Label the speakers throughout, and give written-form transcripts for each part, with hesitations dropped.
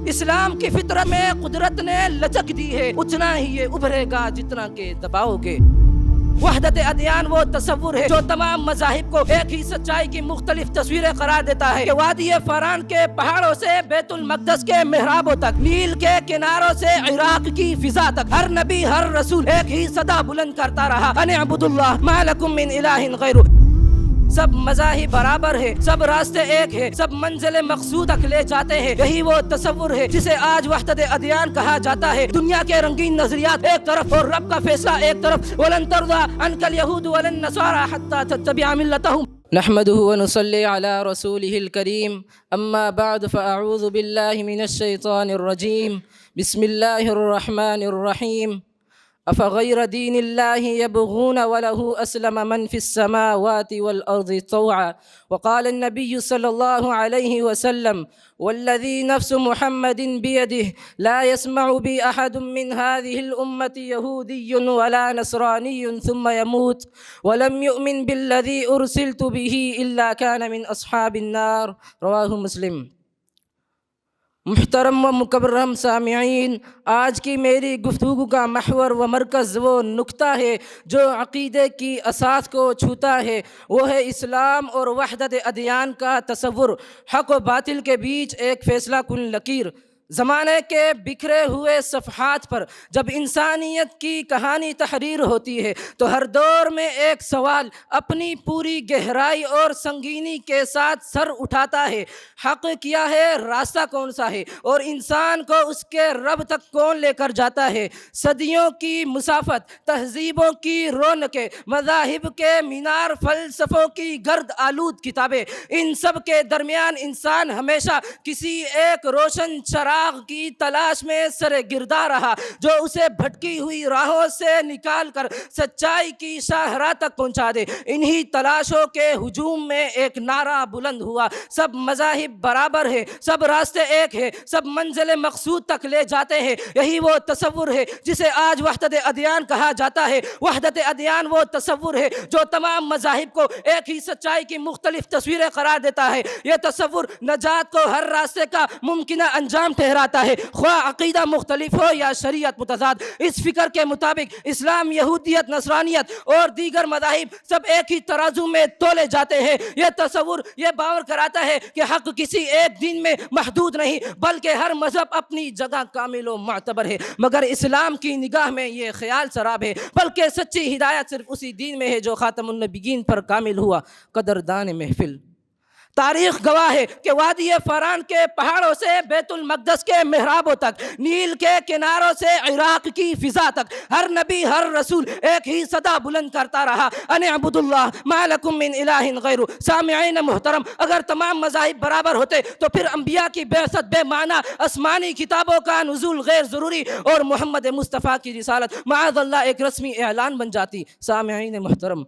Speaker 1: اسلام کی فطرت میں قدرت نے لچک دی ہے، اتنا ہی یہ ابھرے گا جتنا کہ دباؤ گے۔ وحدت ادیان وہ تصور ہے جو تمام مذاہب کو ایک ہی سچائی کی مختلف تصویریں قرار دیتا ہے کہ وادی فاران کے پہاڑوں سے بیت المقدس کے محرابوں تک، نیل کے کناروں سے عراق کی فضا تک، ہر نبی ہر رسول ایک ہی صدا بلند کرتا رہا، ان اعبدوا اللہ ما لکم من الہ غیرہ۔ سب مذاہب برابر ہے، سب راستے ایک ہے، سب منزل مقصود تک لے جاتے ہیں، یہی وہ تصور ہے جسے آج وحدت ادیان کہا جاتا ہے۔ دنیا کے رنگین نظریات ایک طرف اور رب کا فیصلہ ایک طرف، وَلَن تَرْضَىٰ عَنْكَ الْيَهُودُ وَلَا النَّصَارَىٰ حَتَّىٰ تَتَّبِعَ مِلَّتَهُمْ۔ نحمده ونصلي على رسوله الكريم، أما بعد فأعوذ بالله من الشيطان الرجيم، بسم الله الرحمن الرحيم۔ أفغير دين الله يبغون وله أسلم من في السماوات والأرض طوعا، وقال النبي صلى الله عليه وسلم والذي نفس محمد بيده لا يسمع بي أحد من هذه الأمة يهودي ولا نصراني ثم يموت ولم يؤمن بالذي أرسلت به إلا كان من أصحاب النار، رواه مسلم۔ محترم و مکرم سامعین، آج کی میری گفتگو کا محور و مرکز وہ نکتہ ہے جو عقیدے کی اساس کو چھوتا ہے، وہ ہے اسلام اور وحدت ادیان کا تصور، حق و باطل کے بیچ ایک فیصلہ کن لکیر۔ زمانے کے بکھرے ہوئے صفحات پر جب انسانیت کی کہانی تحریر ہوتی ہے تو ہر دور میں ایک سوال اپنی پوری گہرائی اور سنگینی کے ساتھ سر اٹھاتا ہے، حق کیا ہے، راستہ کون سا ہے، اور انسان کو اس کے رب تک کون لے کر جاتا ہے۔ صدیوں کی مسافت، تہذیبوں کی رونقیں، مذاہب کے مینار، فلسفوں کی گرد آلود کتابیں، ان سب کے درمیان انسان ہمیشہ کسی ایک روشن چراغ کی تلاش میں سر گرداں رہا جو اسے بھٹکی ہوئی راہوں سے نکال کر سچائی کی شاہراہ تک پہنچا دے۔ انہی تلاشوں کے ہجوم میں ایک نعرہ بلند ہوا، سب مذاہب برابر ہے، سب راستے ایک ہے، سب منزل مقصود تک لے جاتے ہیں، یہی وہ تصور ہے جسے آج وحدت ادیان کہا جاتا ہے۔ وحدت ادیان وہ تصور ہے جو تمام مذاہب کو ایک ہی سچائی کی مختلف تصویریں قرار دیتا ہے۔ یہ تصور نجات کو ہر راستے کا ممکنہ انجام ٹھہراتا ہے، خواہ عقیدہ مختلف ہو یا شریعت متضاد۔ اس فکر کے مطابق اسلام، یہودیت، نصرانیت اور دیگر مذاہب سب ایک ہی ترازو میں تولے جاتے ہیں۔ یہ تصور یہ باور کراتا ہے کہ حق کسی ایک دین میں محدود نہیں بلکہ ہر مذہب اپنی جگہ کامل و معتبر ہے، مگر اسلام کی نگاہ میں یہ خیال سراب ہے، بلکہ سچی ہدایت صرف اسی دین میں ہے جو خاتم النبیین پر کامل ہوا۔ قدردان محفل، تاریخ گواہ ہے کہ وادی فاران کے پہاڑوں سے بیت المقدس کے محرابوں تک، نیل کے کناروں سے عراق کی فضا تک، ہر نبی ہر رسول ایک ہی صدا بلند کرتا رہا، ان اعبدوا اللہ ما لکم من الہ غیرہ۔ سامعین محترم، اگر تمام مذاہب برابر ہوتے تو پھر انبیاء کی بعثت بے معنی، آسمانی کتابوں کا نزول غیر ضروری اور محمد مصطفیٰ کی رسالت معاذ اللہ ایک رسمی اعلان بن جاتی۔ سامعین محترم،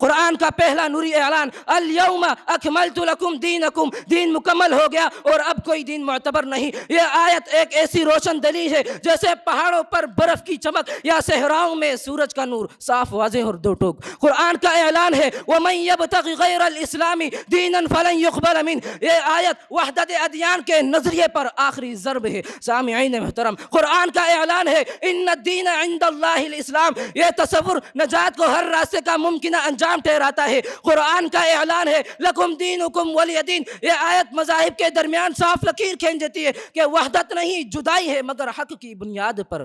Speaker 1: قرآن کا پہلا نوری اعلان الیوم اکملت لکم دینکم، دین مکمل ہو گیا اور اب کوئی دین معتبر نہیں۔ یہ آیت ایک ایسی روشن دلیل ہے جیسے پہاڑوں پر برف کی چمک یا صحراؤں میں سورج کا نور، صاف واضح اور دو ٹوک۔ قرآن کا اعلان ہے ومن یبتغ غیر الاسلام دینا فلن یقبل منہ۔ یہ آیت وحدت ادیان کے نظریے پر آخری ضرب ہے۔ سامعین محترم، قرآن کا اعلان ہے ان الدین عند اللہ الاسلام۔ یہ تصور نجات کو ہر راستے کا ممکنہ انجام ٹھہراتا ہے۔ قرآن کا اعلان ہے لکم دینکم ولی دین۔ یہ آیت مذاہب کے درمیان صاف لکیر کھینچ دیتی ہے کہ وحدت نہیں، جدائی ہے، مگر حق کی بنیاد پر۔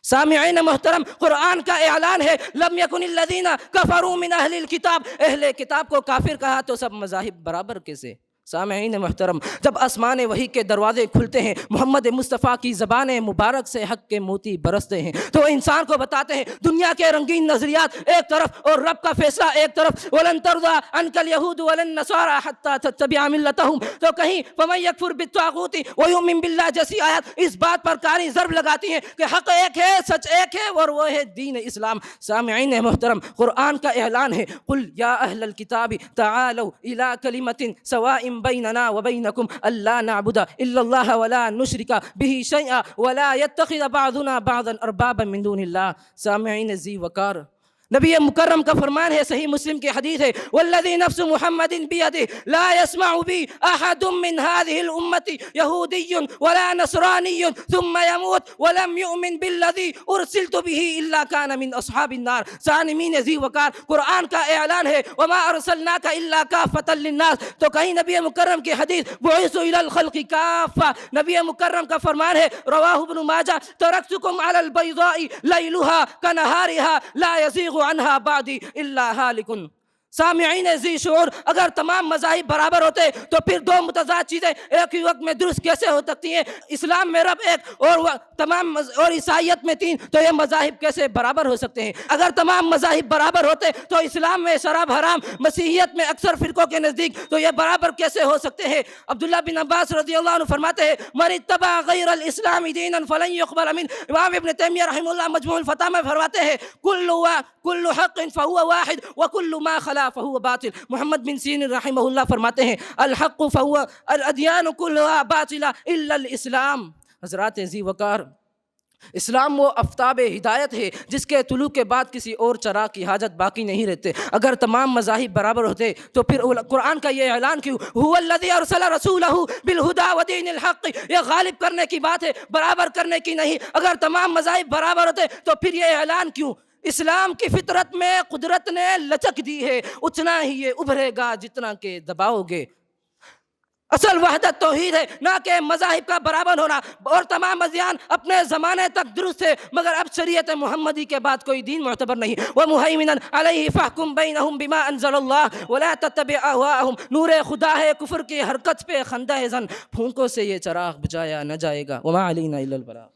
Speaker 1: سامعین محترم، قرآن کا اعلان ہے لم یکن الذین کفروا من اہل الکتاب۔ اہل کتاب کو کافر کہا تو سب مذاہب برابر کیسے؟ سامعین محترم، جب آسمان وحی کے دروازے کھلتے ہیں، محمد مصطفیٰ کی زبان مبارک سے حق کے موتی برستے ہیں تو انسان کو بتاتے ہیں دنیا کے رنگین نظریات ایک طرف اور رب کا فیصلہ ایک طرف۔ وَلَن تَرْضَىٰ عَنْكَ الْيَهُودُ وَلَا النَّصَارَىٰ حَتَّىٰ تَتَّبِعَ مِلَّتَهُمْ، تو کہیں فَمَن يَكْفُرْ بِالطَّاغُوتِ وَيُؤْمِن بِاللَّهِ جیسی آیت اس بات پر قاری ضرب لگاتی ہیں کہ حق ایک ہے، سچ ایک ہے اور وہ ہے دین اسلام۔ سامعین محترم، قرآن کا اعلان ہے قُلْ يَا أَهْلَ الْكِتَابِ تَعَالَوْا إِلَىٰ كَلِمَةٍ سَوَاءٍ بيننا وبينكم ألا نعبد إلا الله ولا نشرك به شيئا ولا يتخذ بعضنا بعضا أربابا من دون الله۔ سامعین ذی وقار، نبی مکرم کا فرمان ہے، صحیح مسلم کی حدیث ہے، والذی نفس محمد بیدہ لا يسمع بی احد من هذه الامة یہودی ولا نصرانی ثم يموت ولم يؤمن بالذی ارسلت به الا كان من اصحاب النار۔ ثانمین ذی وقار، قرآن کا اعلان ہے، وما ارسلناک الا کافۃ للناس۔ تو کہیں نبی مکرم کی حدیث بعثت الى الخلق کافہ، نبی مکرم کا فرمان ہے، رواہ ابن ماجہ، ترکتکم علی البیضاء لیلها کنہارها لا یزیغ عنها بعدی الا ہالک۔ سامعین ذی شعور، اگر تمام مذاہب برابر ہوتے تو پھر دو متضاد چیزیں ایک ہی وقت میں درست کیسے ہو سکتی ہیں؟ اسلام میں رب ایک اور عیسائیت میں تین، تو یہ مذاہب کیسے برابر ہو سکتے ہیں؟ اگر تمام مذاہب برابر ہوتے تو اسلام میں شراب حرام، مسیحیت میں اکثر فرقوں کے نزدیک، تو یہ برابر کیسے ہو سکتے ہیں؟ عبداللہ بن عباس رضی اللہ عنہ فرماتے ہیں، من اتبع غیر الاسلام دینا فلن يقبل منه۔ امام ابن تیمیہ رحمہ اللہ مجموع الفتاوی میں فرماتے ہیں، کل حق فهو واحد وکل ما خلا فهو باطل۔ محمد بن سیرین رحمہ اللہ فرماتے ہیں، الحق فهو الادیان كلها باطلہ الا الاسلام۔ حضرات ذی وقار، اسلام وہ آفتاب ہدایت ہے جس کے طلوع کے بعد کسی اور چراغ کی حاجت باقی نہیں رہتے۔ اگر تمام مذاہب برابر ہوتے تو پھر قرآن کا یہ اعلان کیوں، هو الذی ارسل رسولہ بالہدی ودین الحق، یہ غالب کرنے کی بات ہے، برابر کرنے کی نہیں۔ اگر تمام مذاہب برابر ہوتے تو پھر یہ اعلان کیوں؟ اسلام کی فطرت میں قدرت نے لچک دی ہے، اتنا ہی یہ ابھرے گا جتنا کہ دباؤ گے۔ اصل وحدت توحید ہے، نہ کہ مذاہب کا برابر ہونا۔ اور تمام ادیان اپنے زمانے تک درست ہے، مگر اب شریعت محمدی کے بعد کوئی دین معتبر نہیں۔ وَمُهَيْمِنًا عَلَيْهِ فَاحْكُم بَيْنَهُم بِمَا أَنزَلَ اللَّهُ وَلَا تَتَّبِعْ أَهْوَاءَهُم۔ نور خدا ہے، کفر کی حرکت پہ خندہ زن، پھونکوں سے یہ چراغ بجھایا نہ جائے گا۔ وَمَا عَلَيْنَا إِلَّا الْبَلَاغُ۔